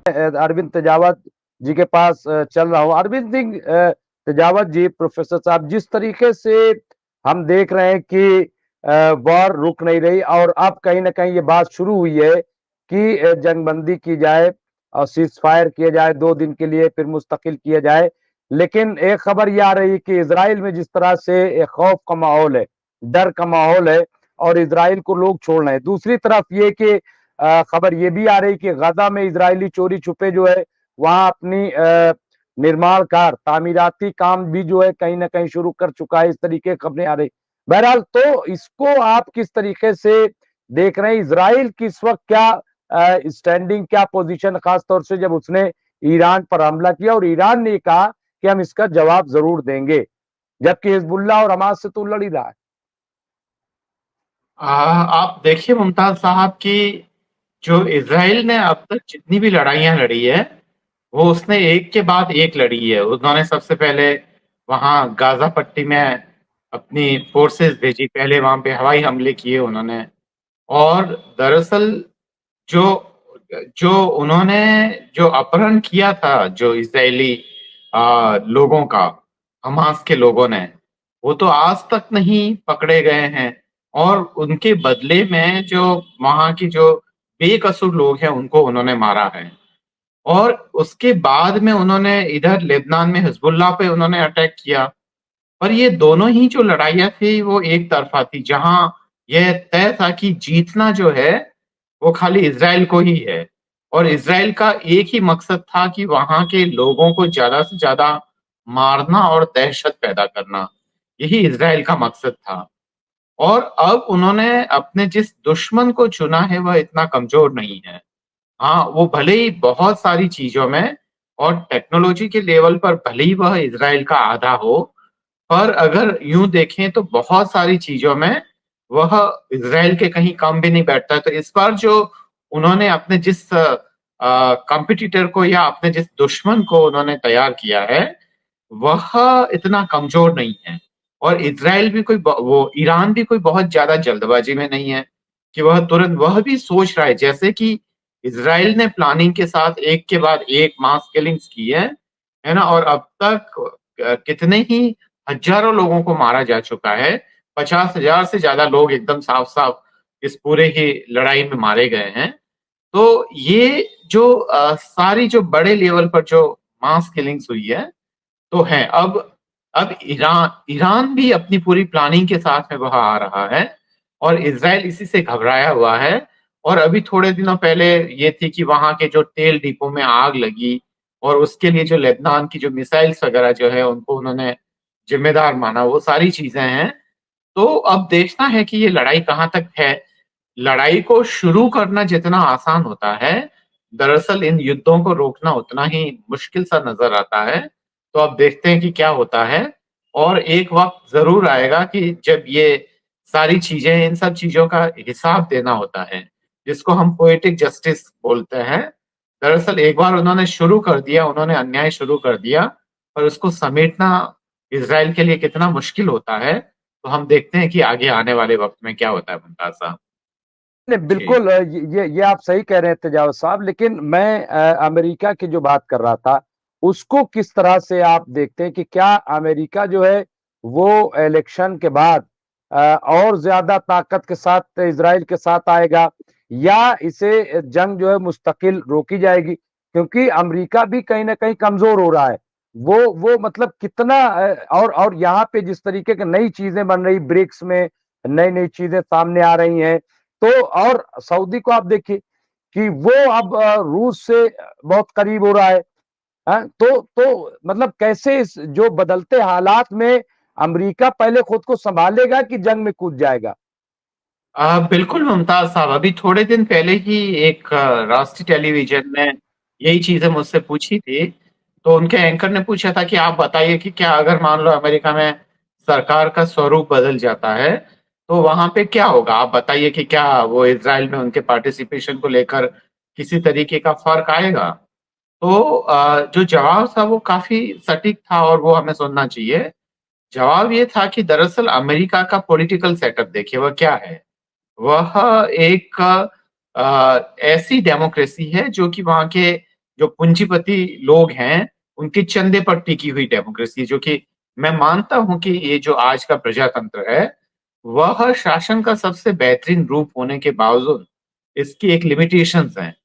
अरविंद तेजावत जी के पास चल रहा हूँ। अरविंद सिंह तेजावत जी, प्रोफेसर साहब, जिस तरीके से हम देख रहे हैं कि वॉर रुक नहीं रही और अब कहीं ना कहीं ये बात शुरू हुई है कि जंगबंदी की जाए और सीज फायर किया जाए 2 दिन के लिए, फिर मुस्तकिल किया जाए। लेकिन एक खबर ये आ रही है कि इसराइल में जिस तरह से एक खौफ का माहौल है, डर का माहौल है और इसराइल को लोग छोड़ रहे हैं। दूसरी तरफ ये कि खबर ये भी आ रही कि गजा में इजरायली चोरी छुपे जो है वहां अपनी निर्माण कार्य, तामीराती काम भी जो है कहीं ना कहीं शुरू कर चुका है। इस तरीके की खबरें आ रही। बहरहाल, तो इसको आप किस तरीके से देख रहे हैं? इसराइल की इस वक्त क्या स्टैंडिंग, क्या पोजीशन, खास तौर से जब उसने ईरान पर हमला किया और ईरान ने कहा कि हम इसका जवाब जरूर देंगे, जबकि हिजबुल्लाह और हमास से तो लड़ ही रहा है। आप देखिए मुमताज साहब की जो इसराइल ने अब तक जितनी भी लड़ाइयां लड़ी है वो उसने एक के बाद एक लड़ी है। उन्होंने सबसे पहले वहां गाजा पट्टी में अपनी फोर्सेस भेजी, पहले वहां पे हवाई हमले किए उन्होंने। और दरअसल जो जो उन्होंने जो अपहरण किया था जो इजरायली लोगों का, हमास के लोगों ने, वो तो आज तक नहीं पकड़े गए हैं। और उनके बदले में जो वहां की जो बेकसूर लोग हैं उनको उन्होंने मारा है। और उसके बाद में उन्होंने इधर लेबनान में हिजबुल्लाह पे उन्होंने अटैक किया। पर ये दोनों ही जो लड़ाइयाँ थी वो एक तरफा थी, जहां यह तय था कि जीतना जो है वो खाली इजराइल को ही है। और इजराइल का एक ही मकसद था कि वहां के लोगों को ज्यादा से ज्यादा मारना और दहशत पैदा करना, यही इजराइल का मकसद था। और अब उन्होंने अपने जिस दुश्मन को चुना है वह इतना कमजोर नहीं है। हाँ, वो भले ही बहुत सारी चीजों में और टेक्नोलॉजी के लेवल पर भले ही वह इजराइल का आधा हो, पर अगर यूं देखें तो बहुत सारी चीजों में वह इजराइल के कहीं कम भी नहीं बैठता है। तो इस बार जो उन्होंने अपने जिस कंपिटिटर को या अपने जिस दुश्मन को उन्होंने तैयार किया है वह इतना कमजोर नहीं है। और इजराइल भी कोई वो ईरान भी कोई बहुत ज्यादा जल्दबाजी में नहीं है कि वह तुरंत, वह भी सोच रहा है जैसे कि इजराइल ने प्लानिंग के साथ एक के बाद एक मास किलिंग्स की है ना। और अब तक कितने ही हजारों लोगों को मारा जा चुका है। 50,000 से ज्यादा लोग एकदम साफ साफ इस पूरे ही लड़ाई में मारे गए हैं। तो ये जो सारी जो बड़े लेवल पर जो मास किलिंग्स हुई है तो है। अब ईरान ईरान भी अपनी पूरी प्लानिंग के साथ में वहां आ रहा है और इसराइल इसी से घबराया हुआ है। और अभी थोड़े दिनों पहले ये थी कि वहां के जो तेल डिपो में आग लगी और उसके लिए जो लेबनान की जो मिसाइल्स वगैरह जो है उनको उन्होंने जिम्मेदार माना, वो सारी चीजें हैं। तो अब देखना है कि ये लड़ाई कहाँ तक है। लड़ाई को शुरू करना जितना आसान होता है, दरअसल इन युद्धों को रोकना उतना ही मुश्किल सा नजर आता है। तो अब देखते हैं कि क्या होता है। और एक वक्त जरूर आएगा कि जब ये सारी चीजें, इन सब चीजों का हिसाब देना होता है, जिसको हम पोएटिक जस्टिस बोलते हैं। दरअसल एक बार उन्होंने शुरू कर दिया, उन्होंने अन्याय शुरू कर दिया, पर उसको समेटना इसराइल के लिए कितना मुश्किल होता है। तो हम देखते हैं कि आगे आने वाले वक्त में क्या होता है मुमताज साहब। नहीं, जी। बिल्कुल, ये आप सही कह रहे हैं तेजावत साहब, लेकिन मैं अमेरिका की जो बात कर रहा था उसको किस तरह से आप देखते हैं कि क्या अमेरिका जो है वो इलेक्शन के बाद और ज्यादा ताकत के साथ इजराइल के साथ आएगा, या इसे जंग जो है मुस्तकिल रोकी जाएगी? क्योंकि अमेरिका भी कहीं ना कहीं कमजोर हो रहा है। वो मतलब कितना और यहाँ पे जिस तरीके की नई चीजें बन रही, ब्रिक्स में नई नई चीजें सामने आ रही हैं, तो और सऊदी को आप देखिए कि वो अब रूस से बहुत करीब हो रहा है। तो मतलब कैसे इस जो बदलते हालात में अमेरिका पहले खुद को संभालेगा कि जंग में कूद जाएगा? बिल्कुल मुमताज साहब, अभी थोड़े दिन पहले ही एक राष्ट्रीय टेलीविजन ने यही चीजें मुझसे पूछी थी। तो उनके एंकर ने पूछा था कि आप बताइए कि क्या अगर मान लो अमेरिका में सरकार का स्वरूप बदल जाता है तो वहां पे क्या होगा। आप बताइए कि क्या वो इजराइल में उनके पार्टिसिपेशन को लेकर किसी तरीके का फर्क आएगा। तो जो जवाब था वो काफी सटीक था और वो हमें सुनना चाहिए। जवाब ये था कि दरअसल अमेरिका का पॉलिटिकल सेटअप देखिए वह क्या है। वह एक ऐसी डेमोक्रेसी है जो कि वहाँ के जो पूंजीपति लोग हैं, उनके चंदे पर टिकी हुई डेमोक्रेसी, जो कि मैं मानता हूँ कि ये जो आज का प्रजातंत्र है, वह शासन का सबसे बेहतरीन रूप होने के बावजूद इसकी एक लिमिटेशंस हैं।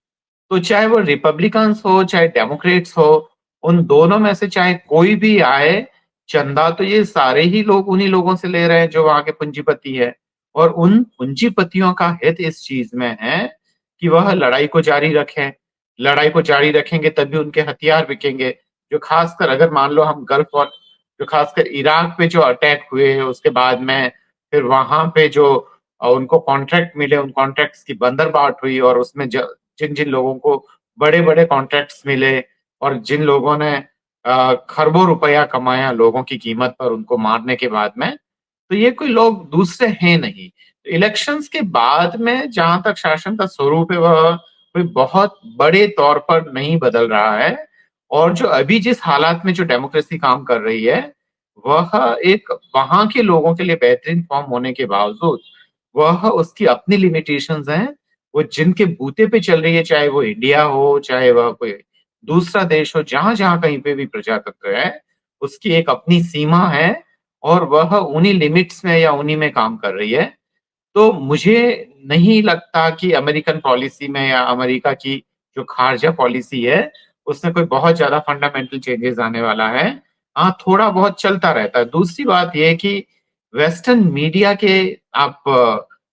तो चाहे वो रिपब्लिकन्स हो, चाहे डेमोक्रेट्स हो, उन दोनों में से चाहे कोई भी आए, चंदा तो ये सारे ही लोग उन्हीं लोगों से ले रहे हैं जो वहाँ के पूंजीपति है। और उन पूंजीपतियों का हित इस चीज में है कि वह लड़ाई को जारी रखें। लड़ाई को जारी रखेंगे तभी उनके हथियार बिकेंगे। जो खासकर अगर मान लो हम गल्फ वॉर, जो खासकर इराक पे जो अटैक हुए, उसके बाद में फिर वहां पे जो उनको कॉन्ट्रैक्ट मिले, उन कॉन्ट्रैक्ट्स की बंदरबाट हुई, और उसमें जिन जिन लोगों को बड़े बड़े कॉन्ट्रैक्ट्स मिले, और जिन लोगों ने खरबों रुपया कमाया लोगों की कीमत पर उनको मारने के बाद में, तो ये कोई लोग दूसरे हैं नहीं। इलेक्शंस के बाद में जहां तक शासन का स्वरूप है, वह कोई बहुत बड़े तौर पर नहीं बदल रहा है। और जो अभी जिस हालात में जो डेमोक्रेसी काम कर रही है, वह एक वहां के लोगों के लिए बेहतरीन फॉर्म होने के बावजूद वह उसकी अपनी लिमिटेशंस हैं। वो जिनके बूते पे चल रही है, चाहे वो इंडिया हो, चाहे वह कोई दूसरा देश हो, जहां जहां कहीं पे भी प्रजातंत्र है, उसकी एक अपनी सीमा है, और वह उन्हीं लिमिट्स में या उन्हीं में काम कर रही है। तो मुझे नहीं लगता कि अमेरिकन पॉलिसी में या अमेरिका की जो खारजा पॉलिसी है, उसमें कोई बहुत ज्यादा फंडामेंटल चेंजेस आने वाला है। हाँ, थोड़ा बहुत चलता रहता है। दूसरी बात यह है कि वेस्टर्न मीडिया के आप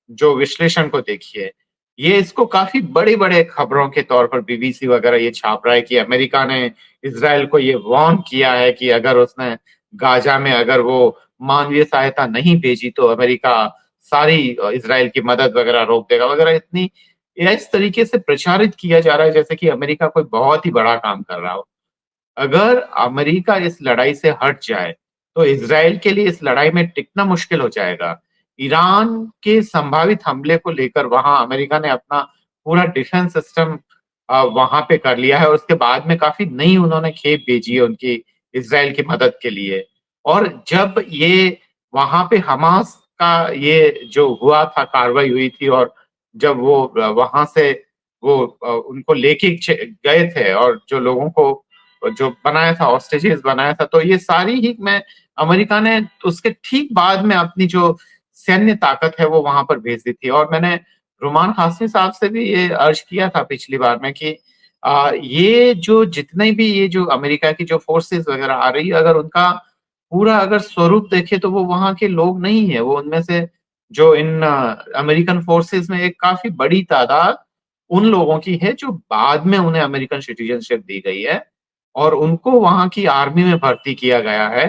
जो विश्लेषण को देखिए, ये इसको काफी बड़े बड़े खबरों के तौर पर बीबीसी वगैरह ये छाप रहा है कि अमेरिका ने इसराइल को ये वार्न किया है कि अगर उसने गाजा में अगर वो मानवीय सहायता नहीं भेजी तो अमेरिका सारी इसराइल की मदद वगैरह रोक देगा वगैरह। इतनी यह इस तरीके से प्रचारित किया जा रहा है जैसे कि अमेरिका कोई बहुत ही बड़ा काम कर रहा हो। अगर अमेरिका इस लड़ाई से हट जाए, तो इसराइल के लिए इस लड़ाई में टिकना मुश्किल हो जाएगा। ईरान के संभावित हमले को लेकर वहां अमेरिका ने अपना पूरा डिफेंस सिस्टम वहां पे कर लिया है, और उसके बाद में काफी नई उन्होंने खेप भेजी है उनकी इसराइल की मदद के लिए। और जब ये वहां पे हमास का ये जो हुआ था, कार्रवाई हुई थी, और जब वो वहां से वो उनको लेके गए थे, और जो लोगों को जो बनाया था, ऑस्टेजेस बनाया था, तो ये सारी ही में अमेरिका ने उसके ठीक बाद में अपनी जो सैन्य ताकत है वो वहां पर भेज दी थी। और मैंने रुमान हाशमी साहब से भी ये अर्ज किया था पिछली बार में कि ये जो जितने भी ये जो अमेरिका की जो फोर्सेस वगैरह आ रही है, अगर उनका पूरा अगर स्वरूप देखे तो वो वहां के लोग नहीं है। वो उनमें से जो इन अमेरिकन फोर्सेस में एक काफी बड़ी तादाद उन लोगों की है जो बाद में उन्हें अमेरिकन सिटीजनशिप दी गई है, और उनको वहां की आर्मी में भर्ती किया गया है।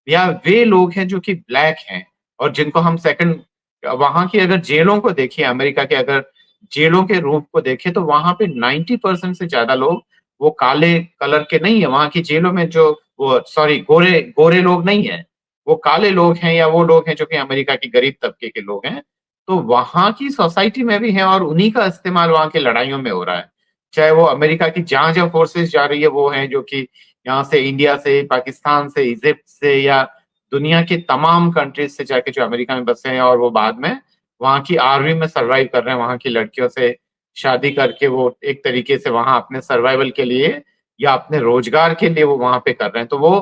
या वे लोग हैं जो कि ब्लैक हैं, और जिनको हम सेकंड वहां की अगर जेलों को देखिए, अमेरिका के अगर जेलों के रूप को देखें, तो वहां पे 90% से ज्यादा लोग वो काले कलर के नहीं है। वहां की जेलों में जो वो सॉरी गोरे गोरे लोग नहीं है, वो काले लोग हैं, या वो लोग हैं जो कि अमेरिका की गरीब तबके के लोग हैं। तो वहां की सोसाइटी में भी है, और उन्हीं का इस्तेमाल वहां की लड़ाइयों में हो रहा है। चाहे वो अमेरिका की जहां जहां फोर्सेस जा रही है, वो हैं जो कि यहाँ से, इंडिया से, पाकिस्तान से, इजिप्ट से, या दुनिया के तमाम कंट्रीज से जाके जो अमेरिका में बसे हैं, और वो बाद में वहां की आर्मी में सर्वाइव कर रहे हैं, वहां की लड़कियों से शादी करके वो एक तरीके से वहां अपने सर्वाइवल के लिए या अपने रोजगार के लिए वो वहां पे कर रहे हैं। तो वो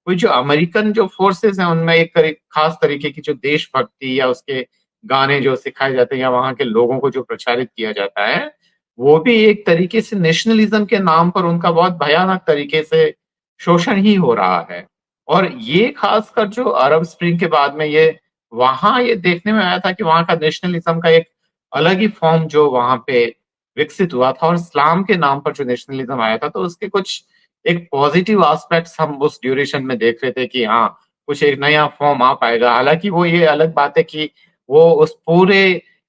कोई जो अमेरिकन जो फोर्सेस हैं, उनमें एक खास तरीके की जो देशभक्ति या उसके गाने जो सिखाए जाते हैं, या वहां के लोगों को जो प्रचारित किया जाता है, वो भी एक तरीके से नेशनलिज्म के नाम पर उनका बहुत भयानक तरीके से शोषण ही हो रहा है। और ये खासकर जो अरब स्प्रिंग के बाद में ये वहां ये देखने में आया था कि वहां का नेशनलिज्म का एक अलग ही फॉर्म जो वहां पे विकसित हुआ था, और इस्लाम के नाम पर जो नेशनलिज्म आया था, तो उसके कुछ एक पॉजिटिव एस्पेक्ट्स हम उस ड्यूरेशन में देख रहे थे कि हाँ, कुछ एक नया फॉर्म आ पाएगा। हालांकि वो ये अलग बात है कि वो उस पूरे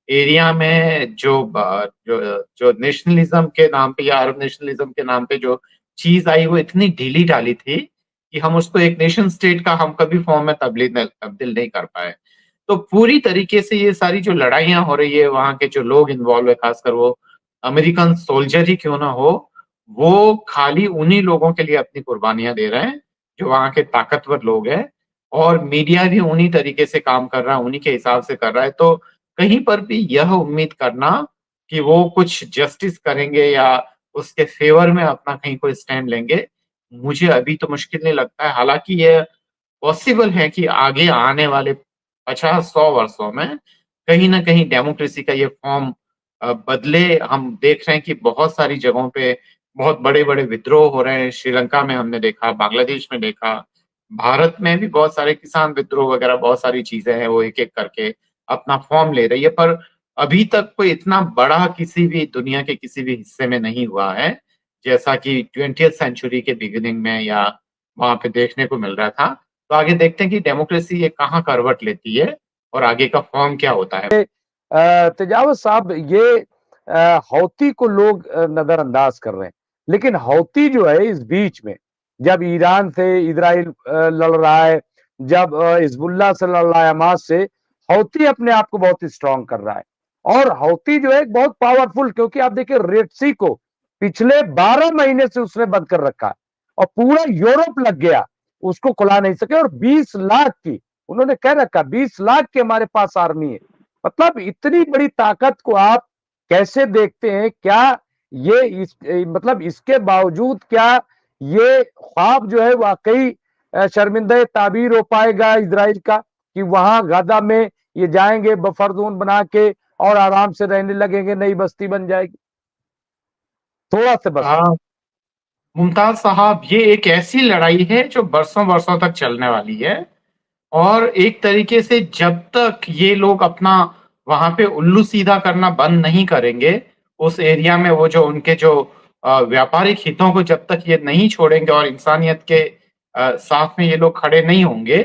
एरिया में जो नेशनलिज्म के नाम पे या अरब नेशनलिज्म के नाम पे जो चीज आई, वो इतनी ढीली ढाली थी कि हम उसको एक नेशन स्टेट का हम कभी फॉर्म में तब्दील नहीं कर पाए। तो पूरी तरीके से ये सारी जो लड़ाइयां हो रही है, वहां के जो लोग इन्वॉल्व है, खासकर वो अमेरिकन सोल्जर ही क्यों ना हो, वो खाली उन्हीं लोगों के लिए अपनी कुर्बानियां दे रहे हैं जो वहां के ताकतवर लोग हैं। और मीडिया भी उन्हीं तरीके से काम कर रहा है, उन्हीं के हिसाब से कर रहा है। तो कहीं पर भी यह उम्मीद करना कि वो कुछ जस्टिस करेंगे या उसके फेवर में अपना कहीं कोई स्टैंड लेंगे, मुझे अभी तो मुश्किल नहीं लगता है। हालांकि ये पॉसिबल है कि आगे आने वाले 50-100 वर्षों में कहीं ना कहीं डेमोक्रेसी का ये फॉर्म बदले। हम देख रहे हैं कि बहुत सारी जगहों पे बहुत बड़े बड़े विद्रोह हो रहे हैं। श्रीलंका में हमने देखा, बांग्लादेश में देखा, भारत में भी बहुत सारे किसान विद्रोह वगैरह बहुत सारी चीजें हैं, वो एक एक करके अपना फॉर्म ले रही है। पर अभी तक कोई इतना बड़ा किसी भी दुनिया के किसी भी हिस्से में नहीं हुआ है जैसा कि 20th सेंचुरी के बिगिनिंग में या वहां पे देखने को मिल रहा था। तो आगे देखते हैं कि डेमोक्रेसी ये कहाँ करवट लेती है और आगे का फॉर्म क्या होता है। तेजावत साहब, ये हौती को लोग नजरअंदाज कर रहे हैं, लेकिन हौती जो है इस बीच में, जब ईरान से इजराइल लड़ रहा है, जब हिजबुल्लाह से लड़ रहा है, हमास से, हौती अपने आप को बहुत स्ट्रांग कर रहा है। और हौती जो है बहुत पावरफुल, क्योंकि आप देखिए रेड सी को पिछले 12 महीने से उसने बंद कर रखा है और पूरा यूरोप लग गया, उसको खुला नहीं सके। और 20 लाख की उन्होंने कह रखा, 20 लाख की हमारे पास आर्मी है। मतलब इतनी बड़ी ताकत को आप कैसे देखते हैं? क्या ये मतलब इसके बावजूद क्या ये ख्वाब जो है वाकई शर्मिंदा ताबीर हो पाएगा इजराइल का, कि वहां गाजा में ये जाएंगे बफर जोन बना के और आराम से रहने लगेंगे, नई बस्ती बन जाएगी? थोड़ा सा बस। आ, मुमताज साहब, ये एक ऐसी लड़ाई है जो बरसों बरसों तक चलने वाली है। और एक तरीके से जब तक ये लोग अपना वहां पे उल्लू सीधा करना बंद नहीं करेंगे, उस एरिया में वो जो उनके जो व्यापारिक हितों को जब तक ये नहीं छोड़ेंगे और इंसानियत के साथ में ये लोग खड़े नहीं होंगे,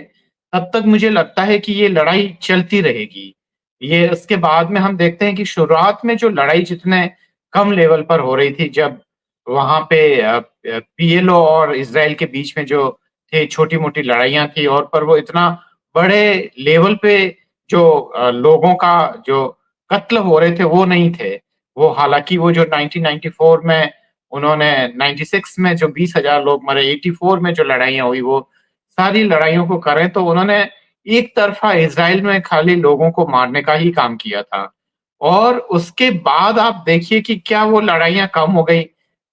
तब तक मुझे लगता है कि ये लड़ाई चलती रहेगी। ये उसके बाद में हम देखते हैं कि शुरुआत में जो लड़ाई जितने कम लेवल पर हो रही थी, जब वहां पे पीएलओ और इसराइल के बीच में जो थे छोटी मोटी लड़ाइयां थी, और पर वो इतना बड़े लेवल पे जो लोगों का जो कत्ल हो रहे थे वो नहीं थे। वो हालांकि वो जो 1994 में उन्होंने 96 में जो 20,000 लोग मरे, 84 में जो लड़ाइयां हुई, वो सारी लड़ाइयों को करें तो उन्होंने एक तरफा इसराइल में खाली लोगों को मारने का ही काम किया था। और उसके बाद आप देखिए कि क्या वो लड़ाइयां कम हो गई,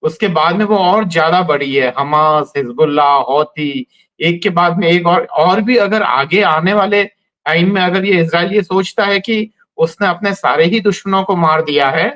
उसके बाद में वो और ज्यादा बढ़ी है। हमास, हिजबुल्लाह, हौती, एक के बाद में एक। और भी अगर आगे आने वाले टाइम में अगर ये इजराइल ये सोचता है कि उसने अपने सारे ही दुश्मनों को मार दिया है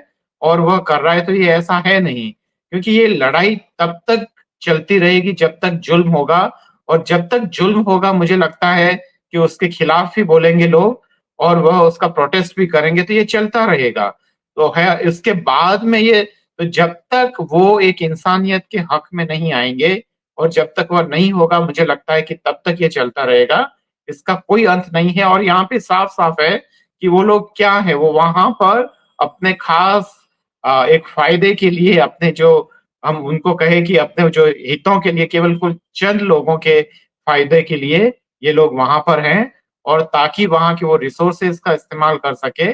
और वह कर रहा है, तो ये ऐसा है नहीं। क्योंकि ये लड़ाई तब तक चलती रहेगी जब तक जुल्म होगा, और जब तक जुल्म होगा मुझे लगता है कि उसके खिलाफ ही बोलेंगे लोग और वह उसका प्रोटेस्ट भी करेंगे, तो ये चलता रहेगा। तो है इसके बाद में ये, तो जब तक वो एक इंसानियत के हक में नहीं आएंगे और जब तक वह नहीं होगा, मुझे लगता है कि तब तक ये चलता रहेगा। इसका कोई अंत नहीं है। और यहाँ पे साफ साफ है कि वो लोग क्या है, वो वहां पर अपने खास एक फायदे के लिए, अपने जो हम उनको कहे कि अपने जो हितों के लिए, केवल कुछ चंद लोगों के फायदे के लिए ये लोग वहां पर हैं, और ताकि वहां के वो रिसोर्सेज का इस्तेमाल कर सके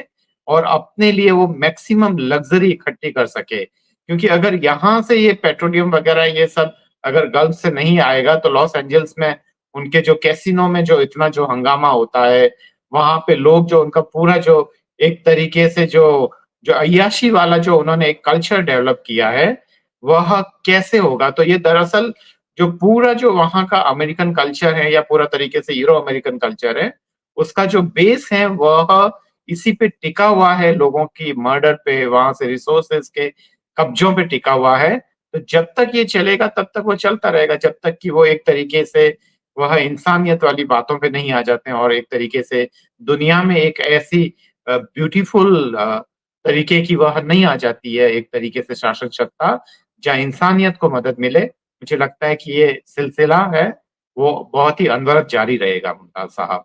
और अपने लिए वो मैक्सिमम लग्जरी इकट्ठी कर सके। क्योंकि अगर यहाँ से ये पेट्रोलियम वगैरह ये सब अगर गल्फ से नहीं आएगा, तो लॉस एंजल्स में उनके जो कैसीनो में जो इतना जो हंगामा होता है, वहां पे लोग जो उनका पूरा जो एक तरीके से जो जो अय्याशी वाला जो उन्होंने एक कल्चर डेवलप किया है, वह कैसे होगा? तो ये दरअसल जो पूरा जो वहां का अमेरिकन कल्चर है या पूरा तरीके से यूरो अमेरिकन कल्चर है, उसका जो बेस है वह इसी पे टिका हुआ है, लोगों की मर्डर पे, वहां से रिसोर्सेज के कब्जों पे टिका हुआ है। तो जब तक ये चलेगा तब तक वो चलता रहेगा, जब तक कि वो एक तरीके से वह इंसानियत वाली बातों पे नहीं आ जाते हैं और एक तरीके से दुनिया में एक ऐसी ब्यूटीफुल तरीके की वह नहीं आ जाती है, एक तरीके से शासन सत्ता जहाँ इंसानियत को मदद मिले। मुझे लगता है कि ये सिलसिला है वो बहुत ही अनवरत जारी रहेगा, मुमताज साहब।